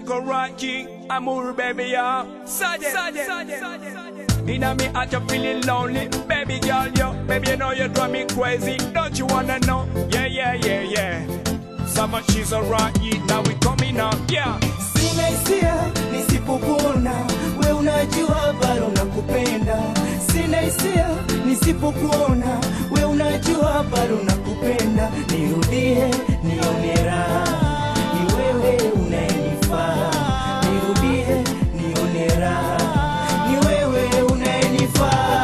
Chico Rocky, Amour baby ya. Inna me heart you feeling lonely, baby girl yo. Baby you know you drive me crazy, don't you wanna know? Yeah. Summer she's a Rocky, now we coming up, yeah. Sina hisia nisipokuona, we unajua bado nakupenda. Sina hisia nisipokuona, we unajua bado nakupenda. Nirudie nione raha, ni wewe unayenifaa. Nirudie nione raha, ni wewe unayenifaa.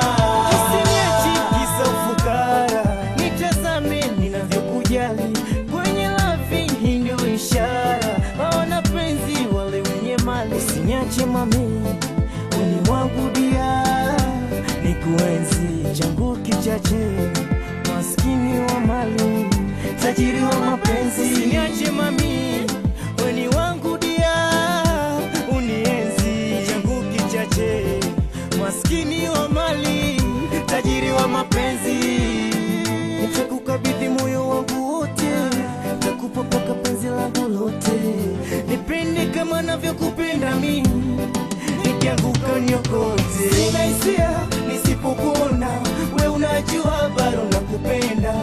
Usiniache kisa ufukara, nitazame ninavyokujali. Kwenye lavi hii ndio ishara, hawana penzi wale wenye mali. Usiniache mami, weni wangu dia, nikuenzi changu kichache. Maskini wa mali, tajiri wa mapenzi. Usiniache mami, weni wangu dia, unienzi changu kichache. Maskini wa mali, tajiri wa mapenzi. Nitakukabidhi moyo wangu wote, nitakupa paka penzi langu lote. Nipende kama navyokupenda mimi, nikianguka niokote. Sina hisia nisipokuona, we unajua bado nakupenda.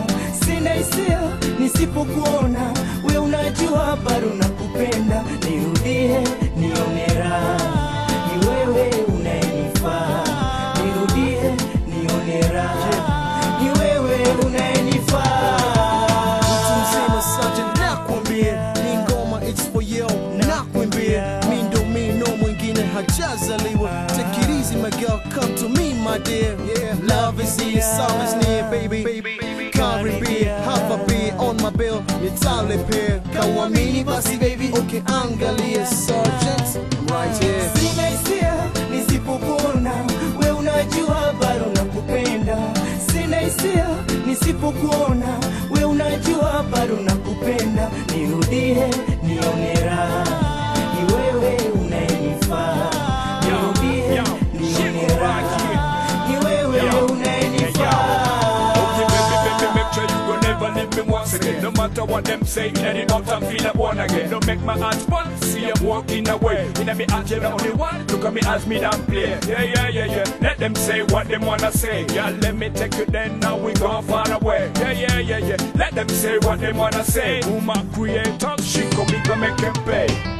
Sina hisia nisipokuona, we unajua bado nakupenda. Nirudie nione raha, ni wewe unayenifaa. Nirudie nione raha, ni wewe unayenifaa. Mtu mzima sasa nakwambia, hii ngoma it's for you. Nakwambia, mi ndo mi no mwingine hajazaliwa. Take it easy my girl, come to me my dear. Love is here, summer's near baby. Caribbean, have a beer on my bill, nitalipia. Kawamini basi baby, okay angalia. Sergeant, I'm right here. Sina hisia nisipokuona, we unajua bado nakupenda. Sina hisia nisipokuona, we unajua bado nakupenda. Nirudie nione raha, ni wewe unayenifaa. Nirudie nione raha, ni wewe unayenifaa. Make sure you go never leave me once again. No matter what them say, let it out and feel like one again. Don't make my heart fun, see I'm walking away. Inna me heart you're the only one, look at me as me damn play. Yeah. Let them say what them wanna say. Yeah, let me take you then, now we gone far away. Yeah. Let them say what them wanna say. Who my creator, she come, me go make them pay.